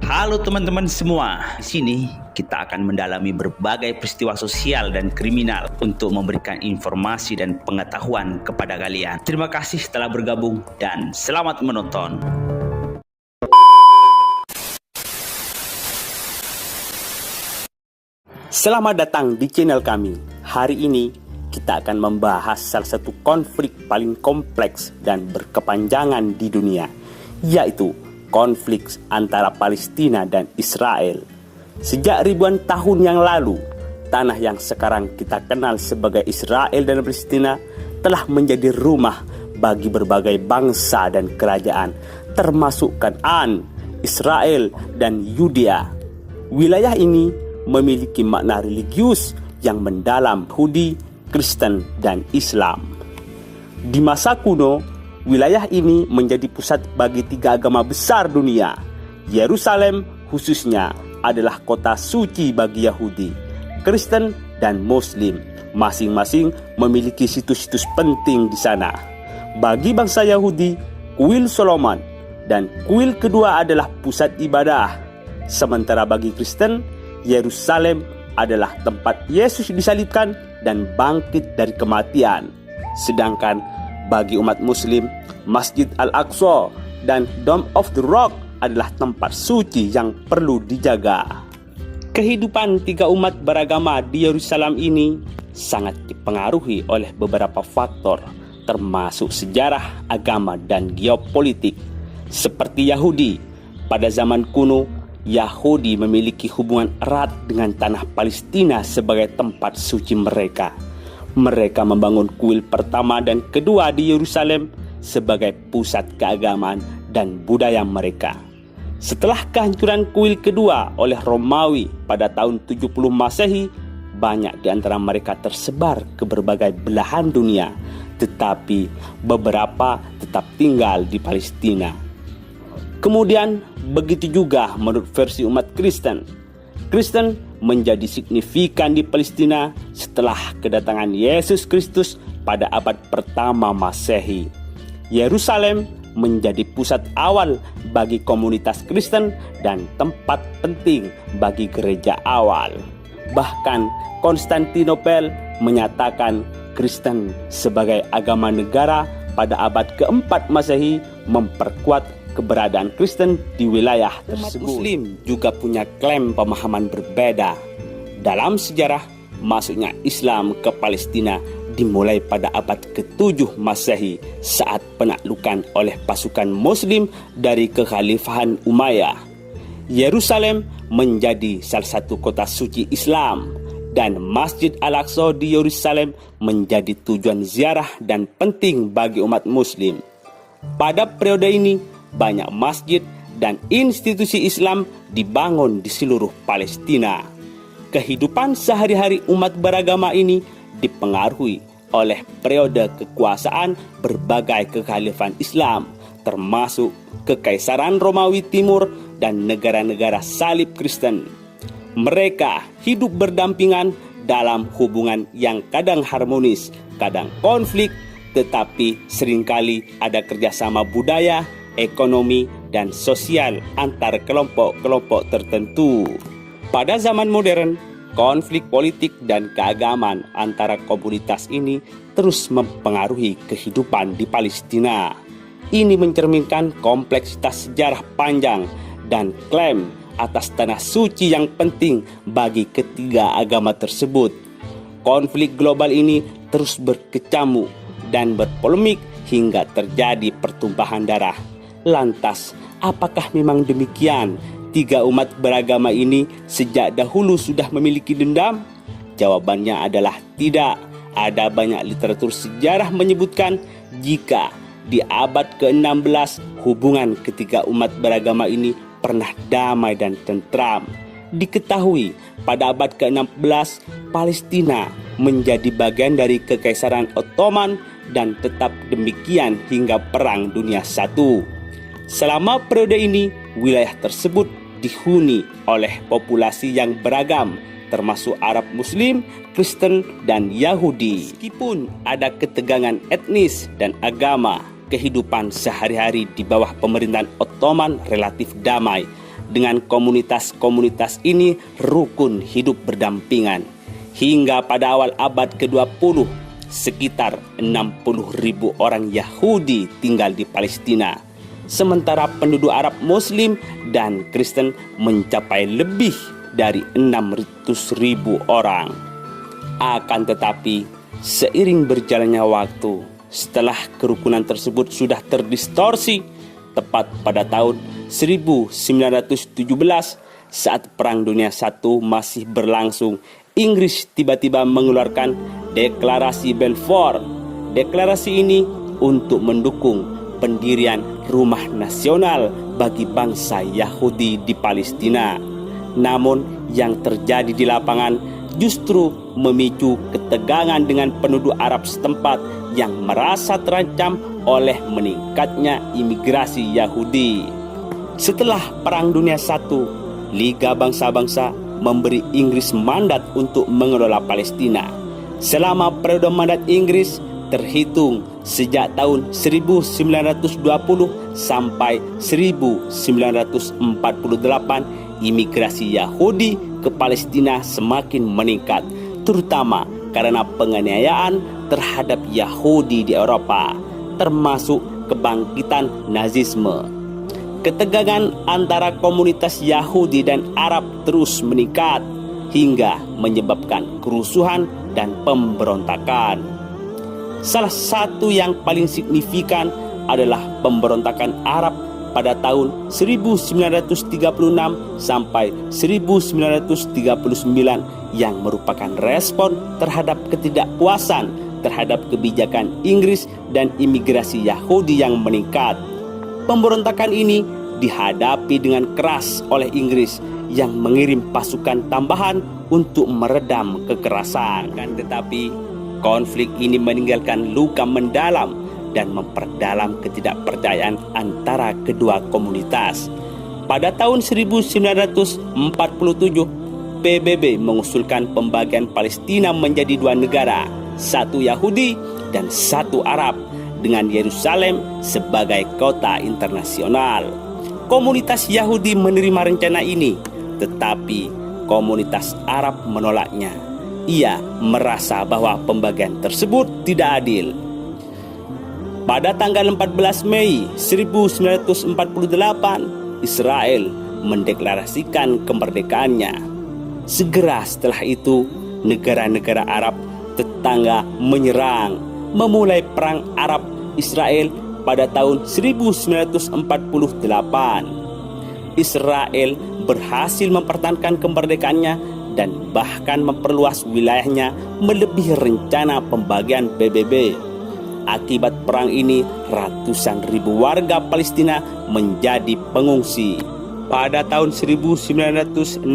Halo teman-teman semua, di sini kita akan mendalami berbagai peristiwa sosial dan kriminal untuk memberikan informasi dan pengetahuan kepada kalian. Terima kasih telah bergabung dan selamat menonton. Selamat datang di channel kami. Hari ini kita akan membahas salah satu konflik paling kompleks dan berkepanjangan di dunia, yaitu konflik antara Palestina dan Israel. Sejak ribuan tahun yang lalu, tanah yang sekarang kita kenal sebagai Israel dan Palestina telah menjadi rumah bagi berbagai bangsa dan kerajaan, termasuk Kanaan, Israel, dan Yudea. Wilayah ini memiliki makna religius yang mendalam Yahudi, Kristen, dan Islam. Di masa kuno, wilayah ini menjadi pusat bagi tiga agama besar dunia. Yerusalem khususnya adalah kota suci bagi Yahudi, Kristen, dan Muslim. Masing-masing memiliki situs-situs penting di sana. Bagi bangsa Yahudi, kuil Solomon dan kuil kedua adalah pusat ibadah. Sementara bagi Kristen, Yerusalem adalah tempat Yesus disalibkan dan bangkit dari kematian. Sedangkan bagi umat Muslim, Masjid Al-Aqsa dan Dome of the Rock adalah tempat suci yang perlu dijaga. Kehidupan tiga umat beragama di Yerusalem ini sangat dipengaruhi oleh beberapa faktor, termasuk sejarah, agama, dan geopolitik. Seperti Yahudi, pada zaman kuno, Yahudi memiliki hubungan erat dengan tanah Palestina sebagai tempat suci mereka. Mereka membangun kuil pertama dan kedua di Yerusalem sebagai pusat keagamaan dan budaya mereka. Setelah kehancuran kuil kedua oleh Romawi pada tahun 70 Masehi, banyak di antara mereka tersebar ke berbagai belahan dunia, tetapi beberapa tetap tinggal di Palestina. Kemudian begitu juga menurut versi umat Kristen. Kristen menjadi signifikan di Palestina setelah kedatangan Yesus Kristus pada abad pertama Masehi. Yerusalem menjadi pusat awal bagi komunitas Kristen dan tempat penting bagi gereja awal. Bahkan Konstantinopel menyatakan Kristen sebagai agama negara pada abad keempat Masehi, memperkuat keberadaan Kristen di wilayah tersebut. Umat Muslim juga punya klaim pemahaman berbeda. Dalam sejarah, masuknya Islam ke Palestina dimulai pada abad ke-7 Masehi saat penaklukan oleh pasukan Muslim dari Kekhalifahan Umayyah. Yerusalem menjadi salah satu kota suci Islam dan Masjid Al-Aqsa di Yerusalem menjadi tujuan ziarah dan penting bagi umat Muslim. Pada periode ini, banyak masjid dan institusi Islam dibangun di seluruh Palestina. Kehidupan sehari-hari umat beragama ini dipengaruhi oleh periode kekuasaan berbagai kekhalifahan Islam, termasuk Kekaisaran Romawi Timur dan negara-negara salib Kristen. Mereka hidup berdampingan dalam hubungan yang kadang harmonis, kadang konflik, tetapi seringkali ada kerjasama budaya, ekonomi, dan sosial antar kelompok-kelompok tertentu. Pada zaman modern, konflik politik dan keagamaan antara komunitas ini terus mempengaruhi kehidupan di Palestina. Ini mencerminkan kompleksitas sejarah panjang dan klaim atas tanah suci yang penting bagi ketiga agama tersebut. Konflik global ini terus berkecamuk dan berpolemik hingga terjadi pertumpahan darah. Lantas, apakah memang demikian? Tiga umat beragama ini sejak dahulu sudah memiliki dendam? Jawabannya adalah tidak. Ada banyak literatur sejarah menyebutkan jika di abad ke-16 hubungan ketiga umat beragama ini pernah damai dan tentram. Diketahui pada abad ke-16 Palestina menjadi bagian dari Kekaisaran Ottoman dan tetap demikian hingga Perang Dunia I. Selama periode ini, wilayah tersebut dihuni oleh populasi yang beragam, termasuk Arab Muslim, Kristen, dan Yahudi. Meskipun ada ketegangan etnis dan agama, kehidupan sehari-hari di bawah pemerintahan Ottoman relatif damai dengan komunitas-komunitas ini rukun hidup berdampingan. Hingga pada awal abad ke-20, sekitar 60.000 orang Yahudi tinggal di Palestina. Sementara penduduk Arab Muslim dan Kristen mencapai lebih dari 600.000 orang. Akan tetapi, seiring berjalannya waktu, setelah kerukunan tersebut sudah terdistorsi, tepat pada tahun 1917 saat Perang Dunia I masih berlangsung, Inggris tiba-tiba mengeluarkan Deklarasi Balfour. Deklarasi ini untuk mendukung pendirian rumah nasional bagi bangsa Yahudi di Palestina. Namun yang terjadi di lapangan justru memicu ketegangan dengan penduduk Arab setempat yang merasa terancam oleh meningkatnya imigrasi Yahudi. Setelah Perang Dunia I, Liga Bangsa-Bangsa memberi Inggris mandat untuk mengelola Palestina. Selama periode mandat Inggris terhitung sejak tahun 1920 sampai 1948, imigrasi Yahudi ke Palestina semakin meningkat, terutama karena penganiayaan terhadap Yahudi di Eropa, termasuk kebangkitan Nazisme. Ketegangan antara komunitas Yahudi dan Arab terus meningkat hingga menyebabkan kerusuhan dan pemberontakan. Salah satu yang paling signifikan adalah pemberontakan Arab pada tahun 1936 sampai 1939 yang merupakan respon terhadap ketidakpuasan terhadap kebijakan Inggris dan imigrasi Yahudi yang meningkat. Pemberontakan ini dihadapi dengan keras oleh Inggris yang mengirim pasukan tambahan untuk meredam kekerasan. Tetapi konflik ini meninggalkan luka mendalam dan memperdalam ketidakpercayaan antara kedua komunitas. Pada tahun 1947, PBB mengusulkan pembagian Palestina menjadi dua negara, satu Yahudi dan satu Arab, dengan Yerusalem sebagai kota internasional. Komunitas Yahudi menerima rencana ini, tetapi komunitas Arab menolaknya. Ia merasa bahwa pembagian tersebut tidak adil. Pada tanggal 14 Mei 1948, Israel mendeklarasikan kemerdekaannya. Segera setelah itu, negara-negara Arab tetangga menyerang, memulai Perang Arab-Israel pada tahun 1948. Israel berhasil mempertahankan kemerdekaannya dan bahkan memperluas wilayahnya melebihi rencana pembagian PBB. Akibat perang ini, ratusan ribu warga Palestina menjadi pengungsi. Pada tahun 1967,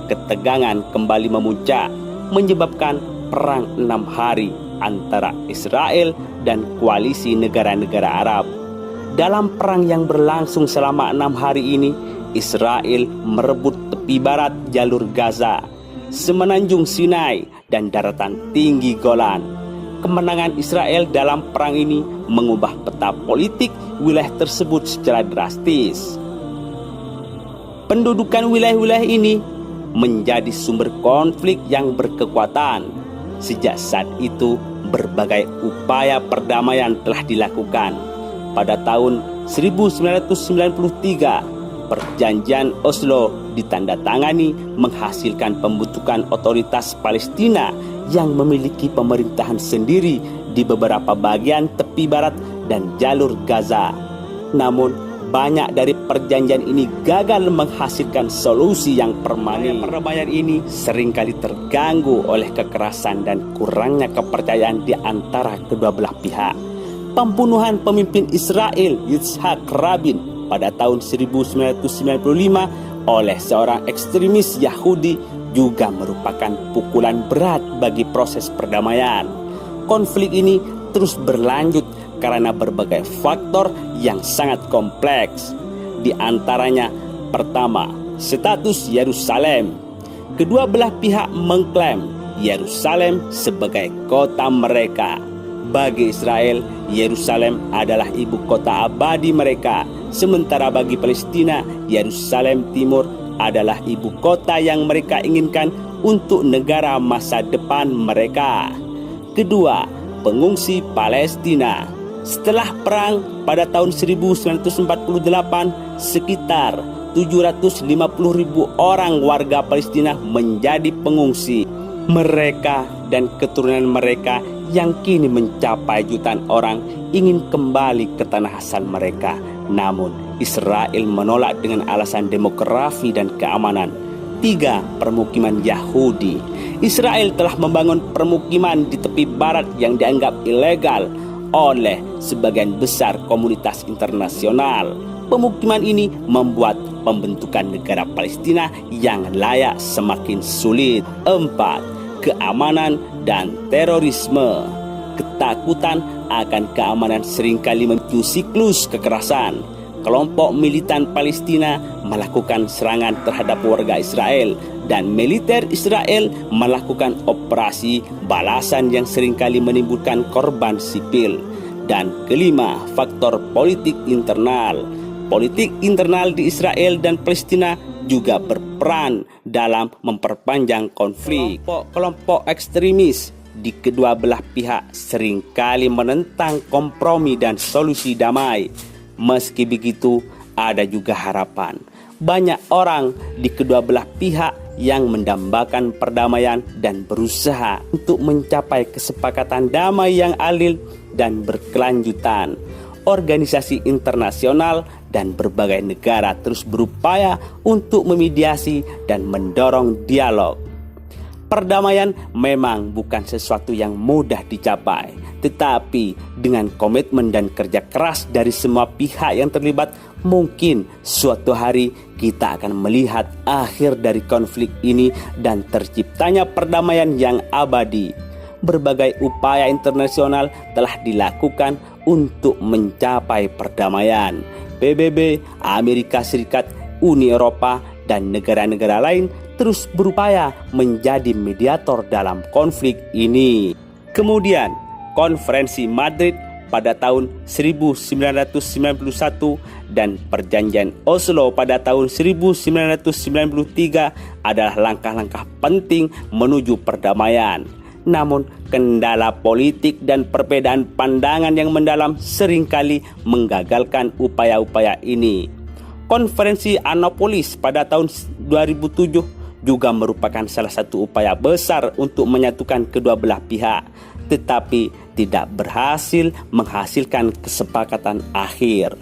ketegangan kembali memuncak, menyebabkan perang 6 hari antara Israel dan koalisi negara-negara Arab. Dalam perang yang berlangsung selama 6 hari ini, Israel merebut tepi barat jalur Gaza, semenanjung Sinai, dan daratan tinggi Golan. Kemenangan Israel dalam perang ini mengubah peta politik wilayah tersebut secara drastis. Pendudukan wilayah-wilayah ini menjadi sumber konflik yang berkekuatan. Sejak saat itu, berbagai upaya perdamaian telah dilakukan. Pada tahun 1993, Perjanjian Oslo ditandatangani menghasilkan pembentukan otoritas Palestina yang memiliki pemerintahan sendiri di beberapa bagian tepi barat dan jalur Gaza. Namun, banyak dari perjanjian ini gagal menghasilkan solusi yang permanen. Perdamaian ini seringkali terganggu oleh kekerasan dan kurangnya kepercayaan di antara kedua belah pihak. Pembunuhan pemimpin Israel Yitzhak Rabin pada tahun 1995 oleh seorang ekstremis Yahudi juga merupakan pukulan berat bagi proses perdamaian. Konflik ini terus berlanjut karena berbagai faktor yang sangat kompleks. Di antaranya, pertama, status Yerusalem. Kedua belah pihak mengklaim Yerusalem sebagai kota mereka. Bagi Israel, Yerusalem adalah ibu kota abadi mereka Sementara bagi Palestina, Yerusalem Timur adalah ibu kota yang mereka inginkan untuk negara masa depan mereka. Kedua, pengungsi Palestina. Setelah perang pada tahun 1948, sekitar 750.000 orang warga Palestina menjadi pengungsi. Mereka dan keturunan mereka yang kini mencapai jutaan orang ingin kembali ke tanah asal mereka. Namun Israel menolak dengan alasan demografi dan keamanan. 3. Permukiman Yahudi. Israel telah membangun permukiman di tepi barat yang dianggap ilegal oleh sebagian besar komunitas internasional. Pemukiman ini membuat pembentukan negara Palestina yang layak semakin sulit. 4. Keamanan dan terorisme. Ketakutan akan keamanan seringkali memicu siklus kekerasan. Kelompok militan Palestina melakukan serangan terhadap warga Israel dan militer Israel melakukan operasi balasan yang seringkali menimbulkan korban sipil. Dan kelima, faktor politik internal. Politik internal di Israel dan Palestina juga berperan dalam memperpanjang konflik. Kelompok ekstremis di kedua belah pihak seringkali menentang kompromi dan solusi damai. Meski begitu, ada juga harapan. Banyak orang di kedua belah pihak yang mendambakan perdamaian dan berusaha untuk mencapai kesepakatan damai yang adil dan berkelanjutan. Organisasi internasional dan berbagai negara terus berupaya untuk memediasi dan mendorong dialog. Perdamaian memang bukan sesuatu yang mudah dicapai, tetapi dengan komitmen dan kerja keras dari semua pihak yang terlibat, mungkin suatu hari kita akan melihat akhir dari konflik ini dan terciptanya perdamaian yang abadi. Berbagai upaya internasional telah dilakukan untuk mencapai perdamaian. PBB, Amerika Serikat, Uni Eropa, dan negara-negara lain terus berupaya menjadi mediator dalam konflik ini. Kemudian, Konferensi Madrid pada tahun 1991 dan Perjanjian Oslo pada tahun 1993 adalah langkah-langkah penting menuju perdamaian. Namun, kendala politik dan perbedaan pandangan yang mendalam seringkali menggagalkan upaya-upaya ini. Konferensi Annapolis pada tahun 2007 juga merupakan salah satu upaya besar untuk menyatukan kedua belah pihak, tetapi tidak berhasil menghasilkan kesepakatan akhir.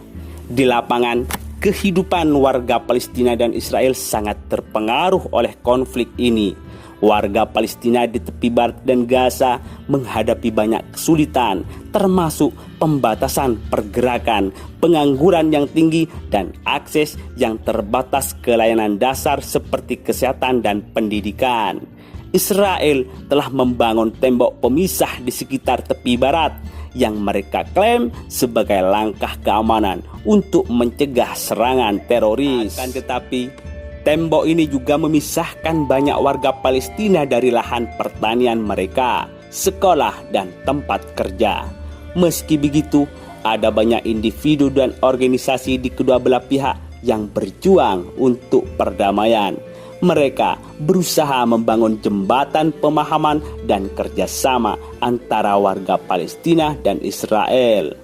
Di lapangan, kehidupan warga Palestina dan Israel sangat terpengaruh oleh konflik ini. Warga Palestina di tepi barat dan Gaza menghadapi banyak kesulitan, termasuk pembatasan pergerakan, pengangguran yang tinggi, dan akses yang terbatas ke layanan dasar seperti kesehatan dan pendidikan. Israel telah membangun tembok pemisah di sekitar tepi barat yang mereka klaim sebagai langkah keamanan untuk mencegah serangan teroris. Akan tetapi, tembok ini juga memisahkan banyak warga Palestina dari lahan pertanian mereka, sekolah, dan tempat kerja. Meski begitu, ada banyak individu dan organisasi di kedua belah pihak yang berjuang untuk perdamaian. Mereka berusaha membangun jembatan pemahaman dan kerjasama antara warga Palestina dan Israel.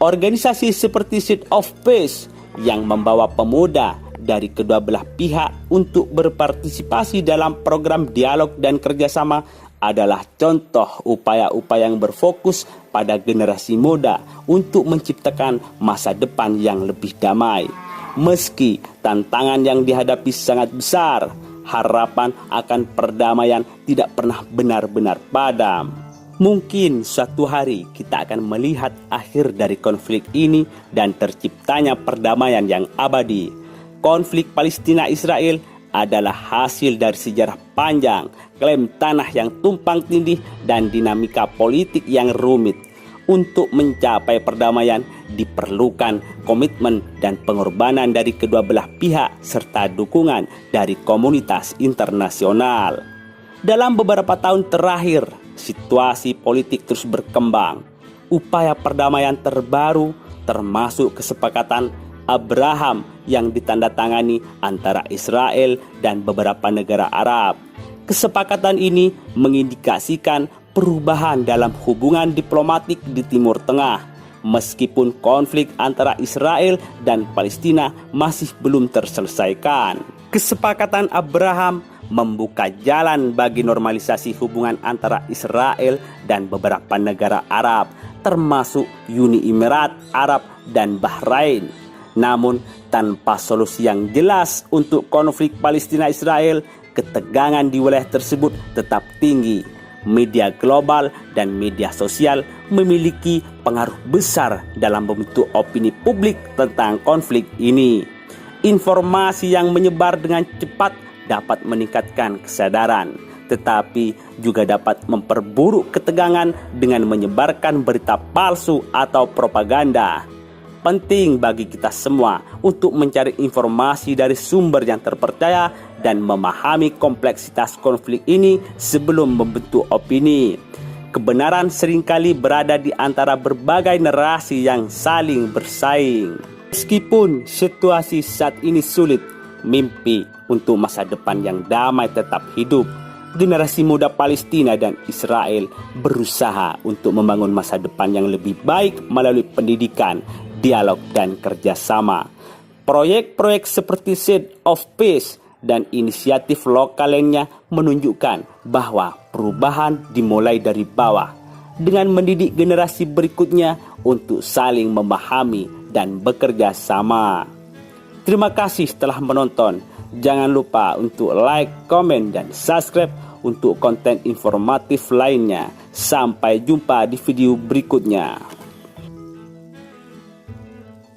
Organisasi seperti Seed of Peace yang membawa pemuda dari kedua belah pihak untuk berpartisipasi dalam program dialog dan kerjasama adalah contoh upaya-upaya yang berfokus pada generasi muda untuk menciptakan masa depan yang lebih damai. Meski tantangan yang dihadapi sangat besar, harapan akan perdamaian tidak pernah benar-benar padam. Mungkin suatu hari kita akan melihat akhir dari konflik ini dan terciptanya perdamaian yang abadi. Konflik Palestina-Israel adalah hasil dari sejarah panjang, klaim tanah yang tumpang tindih, dan dinamika politik yang rumit. Untuk mencapai perdamaian diperlukan komitmen dan pengorbanan dari kedua belah pihak serta dukungan dari komunitas internasional. Dalam beberapa tahun terakhir, situasi politik terus berkembang. Upaya perdamaian terbaru termasuk kesepakatan Abraham yang ditandatangani antara Israel dan beberapa negara Arab. Kesepakatan ini mengindikasikan perubahan dalam hubungan diplomatik di Timur Tengah, meskipun konflik antara Israel dan Palestina masih belum terselesaikan. Kesepakatan Abraham membuka jalan bagi normalisasi hubungan antara Israel dan beberapa negara Arab, termasuk Uni Emirat Arab dan Bahrain. Namun, tanpa solusi yang jelas untuk konflik Palestina-Israel, ketegangan di wilayah tersebut tetap tinggi. Media global dan media sosial memiliki pengaruh besar dalam membentuk opini publik tentang konflik ini. Informasi yang menyebar dengan cepat dapat meningkatkan kesadaran, tetapi juga dapat memperburuk ketegangan dengan menyebarkan berita palsu atau propaganda. Penting bagi kita semua untuk mencari informasi dari sumber yang terpercaya dan memahami kompleksitas konflik ini sebelum membentuk opini. Kebenaran seringkali berada di antara berbagai narasi yang saling bersaing. Meskipun situasi saat ini sulit, mimpi untuk masa depan yang damai tetap hidup. Generasi muda Palestina dan Israel berusaha untuk membangun masa depan yang lebih baik melalui pendidikan, dialog, dan kerjasama. Proyek-proyek seperti Seed of Peace dan inisiatif lokal lainnya menunjukkan bahwa perubahan dimulai dari bawah, dengan mendidik generasi berikutnya untuk saling memahami dan bekerja sama. Terima kasih telah menonton. Jangan lupa untuk like, komen, dan subscribe untuk konten informatif lainnya. Sampai jumpa di video berikutnya.